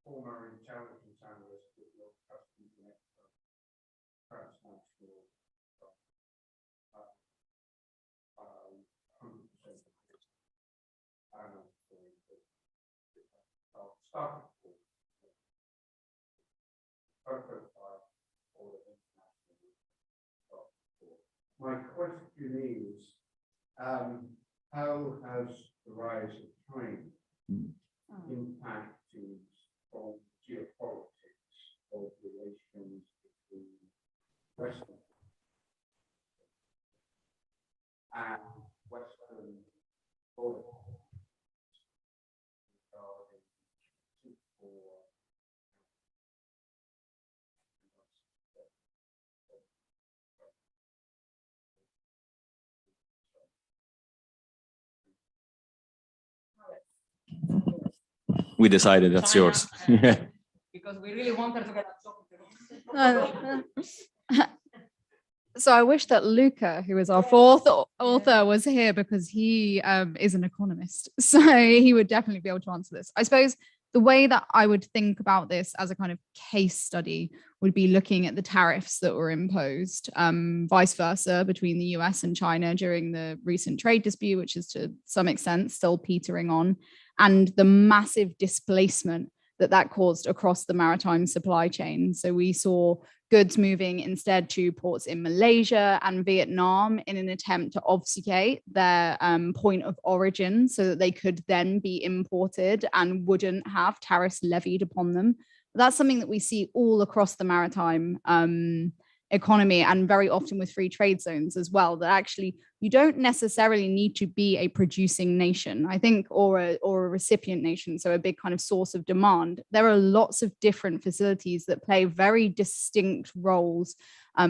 [SPEAKER 5] former intelligence analyst with your customs and transnational 100%. My question is, how has the rise of China impacted on geopolitics of relations between Western and Western politics regarding
[SPEAKER 1] We decided that's
[SPEAKER 2] China,
[SPEAKER 1] yours.
[SPEAKER 2] because we really wanted to get a job.
[SPEAKER 4] So I wish that Luca, who is our fourth author, was here because he is an economist. So he would definitely be able to answer this. I suppose the way that I would think about this as a kind of case study would be looking at the tariffs that were imposed, vice versa, between the US and China during the recent trade dispute, which is to some extent still petering on, and the massive displacement that caused across the maritime supply chain. So we saw goods moving instead to ports in Malaysia and Vietnam in an attempt to obfuscate their point of origin so that they could then be imported and wouldn't have tariffs levied upon them. That's something that we see all across the maritime economy, and very often with free trade zones as well, that actually you don't necessarily need to be a producing nation, I think, or a recipient nation, so a big kind of source of demand. There are lots of different facilities that play very distinct roles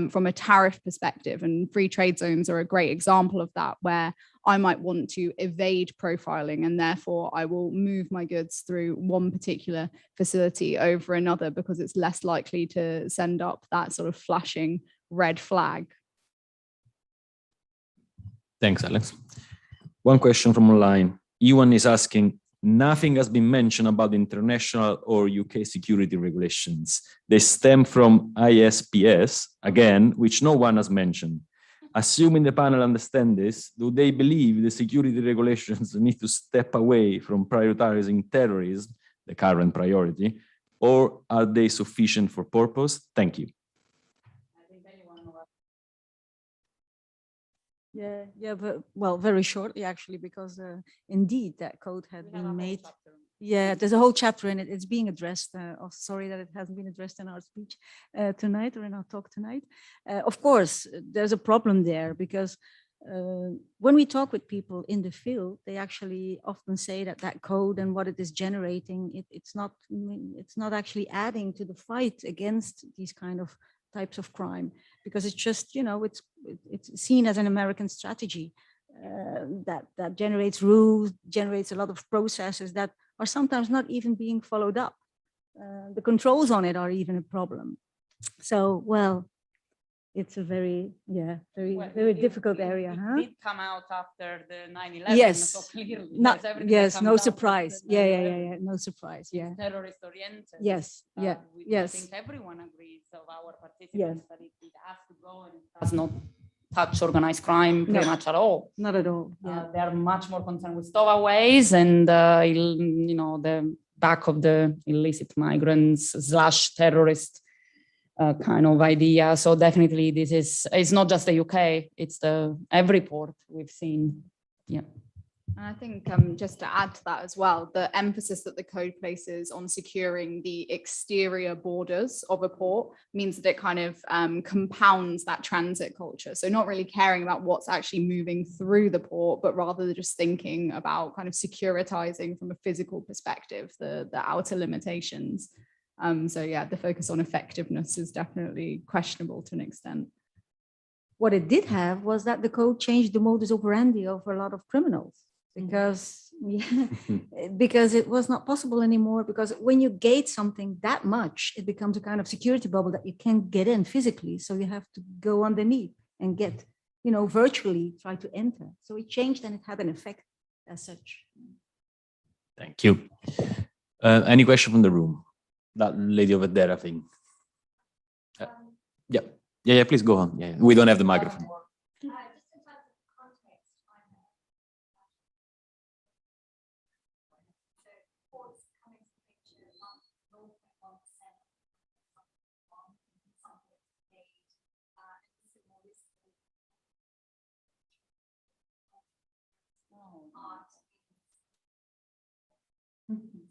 [SPEAKER 4] from a tariff perspective, and free trade zones are a great example of that, where I might want to evade profiling and therefore I will move my goods through one particular facility over another because it's less likely to send up that sort of flashing red flag.
[SPEAKER 1] Thanks, Alex. One question from online. Ewan is asking, nothing has been mentioned about international or UK security regulations. They stem from ISPS, again, which no one has mentioned. Assuming the panel understand this, do they believe the security regulations need to step away from prioritizing terrorism, the current priority, or are they sufficient for purpose? Thank you.
[SPEAKER 3] Yeah, but well, very shortly actually, because indeed that code had been made. Yeah, there's a whole chapter in it. It's being addressed. Sorry that it hasn't been addressed in our speech tonight or in our talk tonight. Of course, there's a problem there because when we talk with people in the field, they actually often say that that code and what it is generating, it's not actually adding to the fight against these kind of types of crime, because it's just, you know, it's seen as an American strategy that generates rules, generates a lot of processes that are sometimes not even being followed up. The controls on it are even a problem. So, well, it's a very, very difficult area.
[SPEAKER 2] It did come out after the 9/11.
[SPEAKER 3] Yes.
[SPEAKER 2] So clearly,
[SPEAKER 3] Yes, no surprise. Yeah, no surprise. Yeah.
[SPEAKER 2] Terrorist oriented.
[SPEAKER 3] Yes, yeah, yes.
[SPEAKER 2] I think everyone agrees of our participants that it has to go and it does not touch organized crime pretty much at all.
[SPEAKER 3] Not at all. Yeah.
[SPEAKER 2] They are much more concerned with stowaways and you know, the back of the illicit migrants / terrorist kind of idea. So definitely this is, it's not just the UK, it's every port we've seen. Yeah.
[SPEAKER 4] And I think just to add to that as well, the emphasis that the code places on securing the exterior borders of a port means that it kind of compounds that transit culture. So not really caring about what's actually moving through the port, but rather just thinking about kind of securitizing from a physical perspective, the outer limitations. So yeah, the focus on effectiveness is definitely questionable to an extent.
[SPEAKER 3] What it did have was that the code changed the modus operandi of a lot of criminals. Because because it was not possible anymore, because when you gate something that much, it becomes a kind of security bubble that you can't get in physically. So you have to go underneath and get virtually try to enter. So it changed and it had an effect as such.
[SPEAKER 1] Thank you. Any question from the room? That lady over there, I think. Yeah, please go on. Yeah, we don't have the microphone.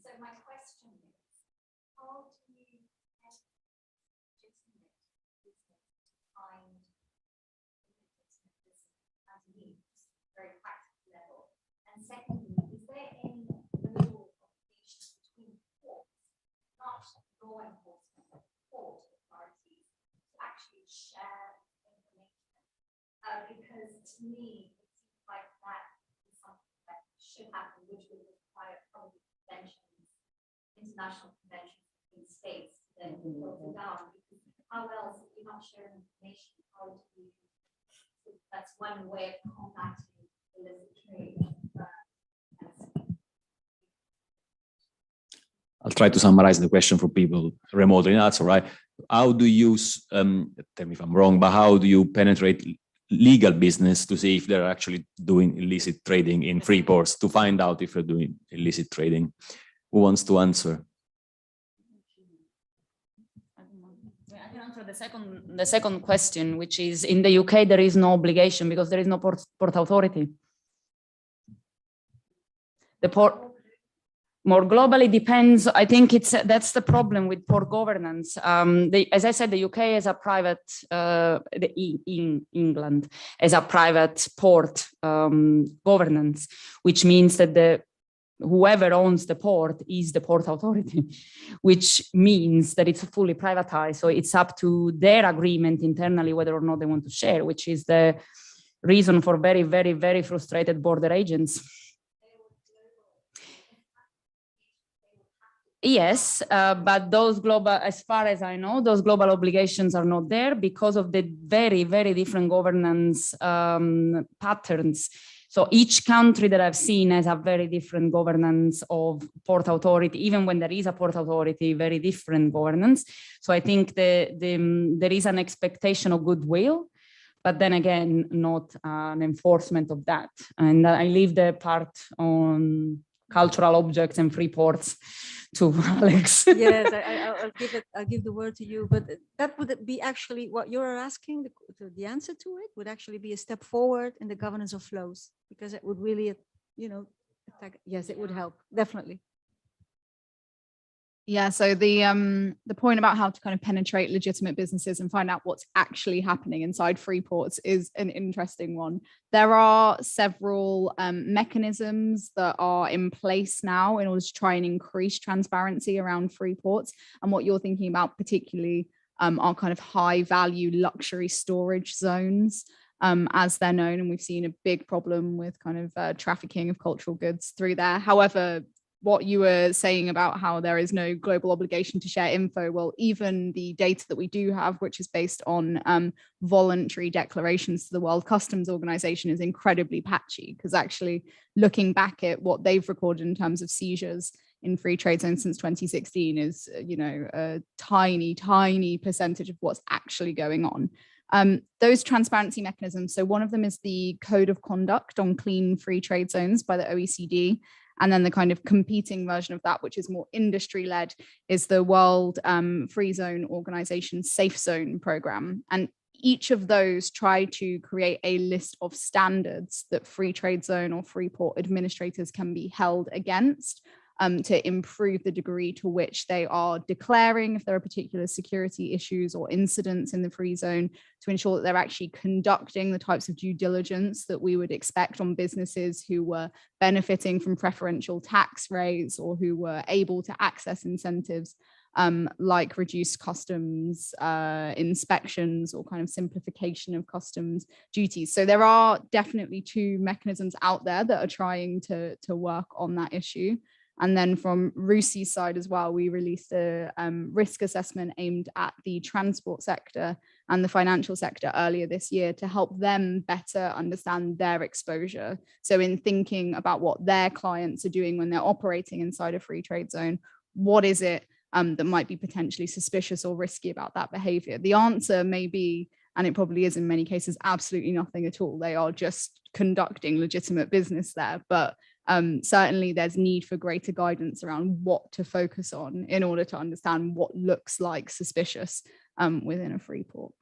[SPEAKER 6] So my question is, how do you legitimate business to find as needs, very practical level? And secondly, is there any legal obligations between courts, not law enforcement, but court authorities, to actually share information? Because to me, it seems like that is something that should happen, which would require probably international conventions in states to then filter down. Because how else, if you're not sharing information, how do you? That's one way of combating illicit trade.
[SPEAKER 1] I'll try to summarize the question for people remotely. That's all right. How do you, tell me if I'm wrong, but how do you penetrate legal business to see if they're actually doing illicit trading in free ports, to find out if they're doing illicit trading? Who wants to answer?
[SPEAKER 2] I can answer the second question, which is in the UK, there is no obligation because there is no port authority. The port more globally depends. I think that's the problem with port governance. As I said, the UK is a private, in England as a private port governance, which means that whoever owns the port is the port authority, which means that it's fully privatized. So it's up to their agreement internally whether or not they want to share, which is the reason for very, very, very frustrated border agents. Yes, but those global, as far as I know, those global obligations are not there because of the very, very different governance patterns. So each country that I've seen has a very different governance of port authority, even when there is a port authority, very different governance. So I think there is an expectation of goodwill, but then again, not an enforcement of that. And I leave the part on cultural objects and free ports to Alex.
[SPEAKER 3] Yes, I'll give the word to you, but that would be actually what you're asking. The answer to it would actually be a step forward in the governance of flows, because it would really, yes, it would help, definitely.
[SPEAKER 4] Yeah, so the point about how to kind of penetrate legitimate businesses and find out what's actually happening inside free ports is an interesting one. There are several mechanisms that are in place now in order to try and increase transparency around free ports. And what you're thinking about particularly are kind of high value luxury storage zones, as they're known. And we've seen a big problem with kind of trafficking of cultural goods through there. However, what you were saying about how there is no global obligation to share info, well, even the data that we do have, which is based on voluntary declarations to the World Customs Organization, is incredibly patchy, because actually looking back at what they've recorded in terms of seizures in free trade zones since 2016 is, a tiny, tiny percentage of what's actually going on. Those transparency mechanisms, so one of them is the Code of Conduct on Clean Free Trade Zones by the OECD. And then the kind of competing version of that, which is more industry-led, is the World Free Zone Organization Safe Zone Program. And each of those try to create a list of standards that free trade zone or free port administrators can be held against, to improve the degree to which they are declaring if there are particular security issues or incidents in the free zone, to ensure that they're actually conducting the types of due diligence that we would expect on businesses who were benefiting from preferential tax rates or who were able to access incentives like reduced customs inspections or kind of simplification of customs duties. So there are definitely two mechanisms out there that are trying to work on that issue. And then from RUSI's side as well, we released a risk assessment aimed at the transport sector and the financial sector earlier this year to help them better understand their exposure. So in thinking about what their clients are doing when they're operating inside a free trade zone, what is it that might be potentially suspicious or risky about that behavior? The answer may be, and it probably is in many cases, absolutely nothing at all. They are just conducting legitimate business there. But certainly there's need for greater guidance around what to focus on in order to understand what looks like suspicious within a free port.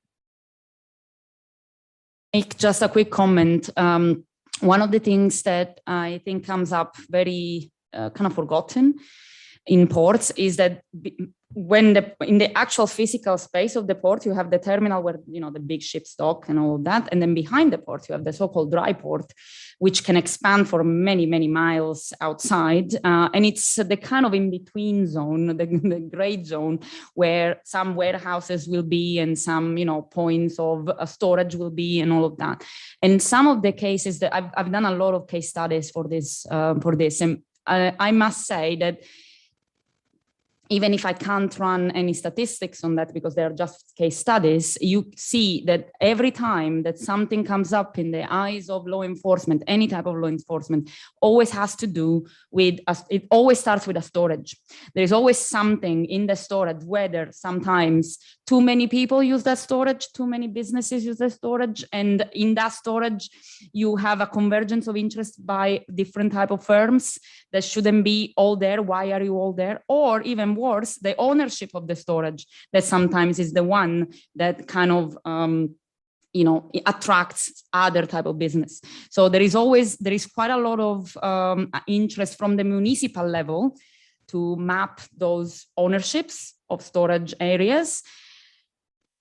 [SPEAKER 2] Make just a quick comment. One of the things that I think comes up very kind of forgotten in ports is that when in the actual physical space of the port, you have the terminal where, you know, the big ships dock and all of that. And then behind the port, you have the so-called dry port, which can expand for many, many miles outside. And it's the kind of in-between zone, the gray zone, where some warehouses will be and some, you know, points of storage will be and all of that. And some of the cases that I've done a lot of case studies for this, and I must say that even if I can't run any statistics on that because they're just case studies, you see that every time that something comes up in the eyes of law enforcement, any type of law enforcement, always has to do with, it always starts with a storage. There's always something in the storage, whether sometimes too many people use that storage, too many businesses use the storage, and in that storage, you have a convergence of interest by different type of firms that shouldn't be all there. Why are you all there? Or even worse, the ownership of the storage that sometimes is the one that kind of you know, attracts other type of business. So there is quite a lot of interest from the municipal level to map those ownerships of storage areas.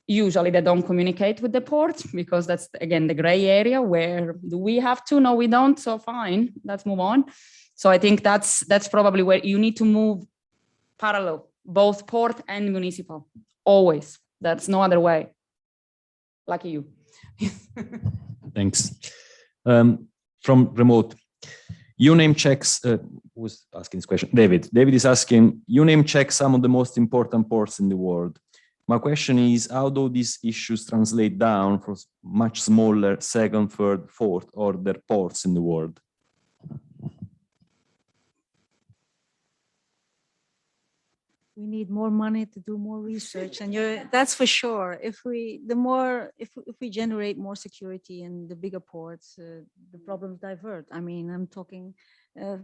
[SPEAKER 2] Usually they don't communicate with the port because that's, again, the gray area where do we have to? No, we don't. So fine, let's move on. So I think that's probably where you need to move parallel, both port and municipal, always. That's no other way. Lucky you.
[SPEAKER 1] Thanks. From remote, you name checks, who's asking this question? David. David is asking, you name check some of the most important ports in the world. My question is, how do these issues translate down for much smaller second, third, fourth order ports in the world?
[SPEAKER 3] We need more money to do more research, and that's for sure. If we generate more security in the bigger ports, the problems divert. I mean, I'm talking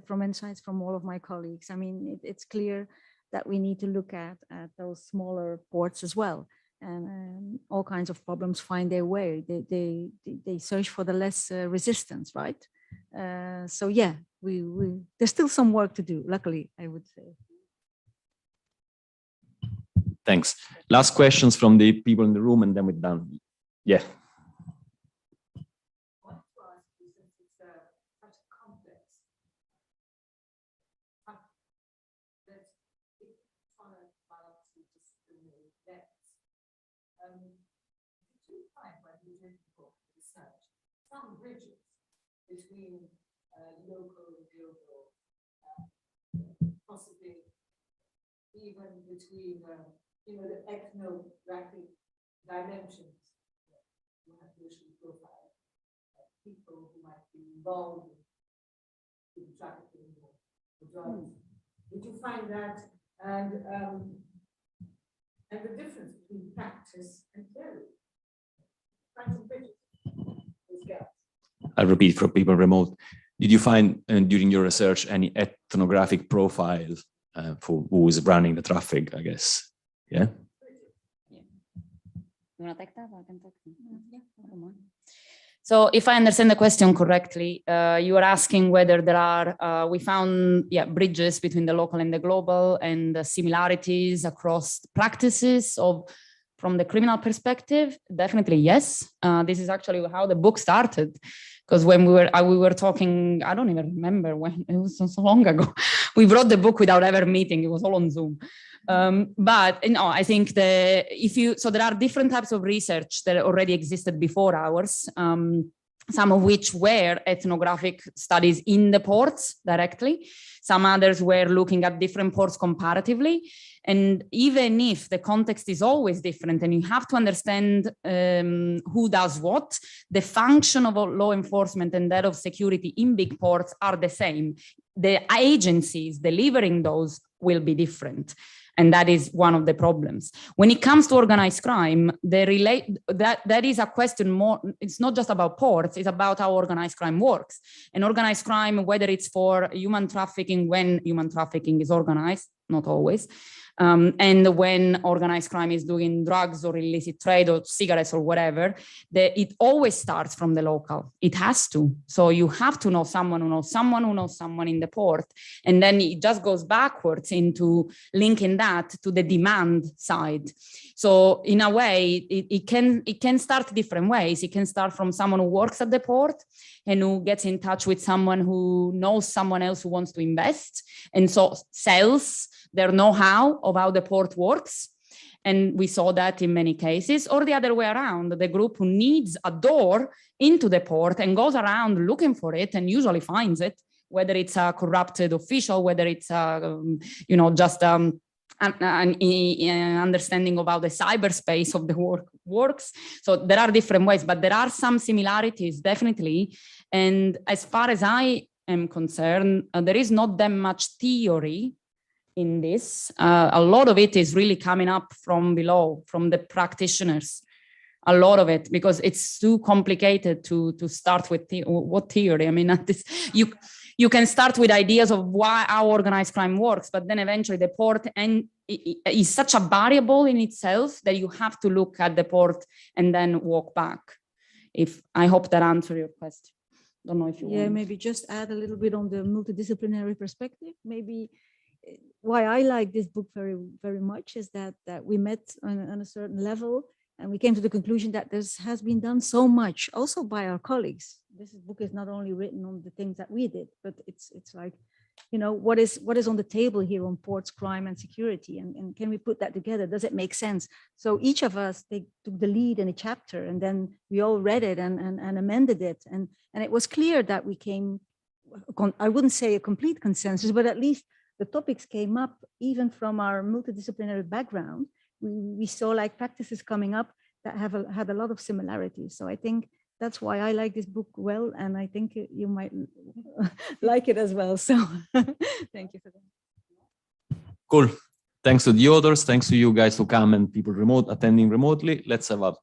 [SPEAKER 3] from insights from all of my colleagues. I mean, it's clear that we need to look at those smaller ports as well, and all kinds of problems find their way. They search for the less resistance, right? So yeah, there's still some work to do. Luckily, I would say.
[SPEAKER 1] Thanks. Last questions from the people in the room, and then we're done. Yeah.
[SPEAKER 7] Some bridges between local and global, possibly even between you know, the ethnographic dimensions. You have usually profile people who might be involved in trafficking or drugs. Did you find that, and the difference between practice and theory? Find some bridges.
[SPEAKER 1] I'll repeat for people remote. Did you find during your research any ethnographic profiles for who is running the traffic, I guess? Yeah?
[SPEAKER 2] You want to take that? I can take that. Yeah. So if I understand the question correctly, you are asking whether there are, we found bridges between the local and the global, and the similarities across practices of, from the criminal perspective. Definitely yes. This is actually how the book started, because when we were talking, I don't even remember when, it was so long ago. We wrote the book without ever meeting. It was all on Zoom. But you know, I think so there are different types of research that already existed before ours. Some of which were ethnographic studies in the ports directly. Some others were looking at different ports comparatively. And even if the context is always different and you have to understand who does what, the function of law enforcement and that of security in big ports are the same. The agencies delivering those will be different. And that is one of the problems. When it comes to organized crime, that is a question more, it's not just about ports, it's about how organized crime works. And organized crime, whether it's for human trafficking, when human trafficking is organized, not always, and when organized crime is doing drugs or illicit trade or cigarettes or whatever, it always starts from the local. It has to. So you have to know someone who knows someone who knows someone in the port. And then it just goes backwards into linking that to the demand side. So in a way, it can start different ways. It can start from someone who works at the port and who gets in touch with someone who knows someone else who wants to invest, and so sells their know-how of how the port works. And we saw that in many cases, or the other way around, the group who needs a door into the port and goes around looking for it and usually finds it, whether it's a corrupted official, whether it's just an understanding about the cyberspace of the work works. So there are different ways, but there are some similarities, definitely. And as far as I am concerned, there is not that much theory in this. A lot of it is really coming up from below, from the practitioners. A lot of it, because it's too complicated to start with what theory. I mean, you can start with ideas of how organized crime works, but then eventually the port is such a variable in itself that you have to look at the port and then walk back. I hope that answered your question. Don't know if you want.
[SPEAKER 3] Maybe just add a little bit on the multidisciplinary perspective. Maybe why I like this book very, very much is that we met on a certain level, and we came to the conclusion that this has been done so much also by our colleagues. This book is not only written on the things that we did, but it's like, what is on the table here on ports, crime and security, and can we put that together? Does it make sense? So each of us took the lead in a chapter, and then we all read it and amended it. And it was clear that we came, I wouldn't say a complete consensus, but at least the topics came up even from our multidisciplinary background. We saw like practices coming up that had a lot of similarities. So I think that's why I like this book well, and I think you might like it as well. So thank you for that.
[SPEAKER 1] Cool. Thanks to the authors. Thanks to you guys who come and people attending remotely. Let's have a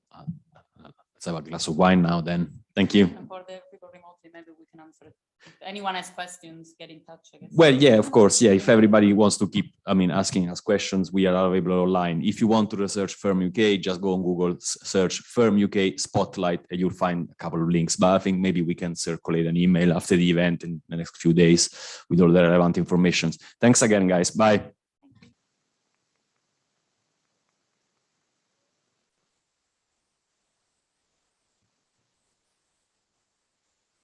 [SPEAKER 1] glass of wine now then. Thank you.
[SPEAKER 2] And for the people remotely, maybe we can answer it. If anyone has questions, get in touch, I guess.
[SPEAKER 1] Well, yeah, of course. Yeah, if everybody wants to keep, asking us questions, we are available online. If you want to research Firm UK, just go on Google, search Firm UK Spotlight, and you'll find a couple of links. But I think maybe we can circulate an email after the event in the next few days with all the relevant information. Thanks again, guys. Bye.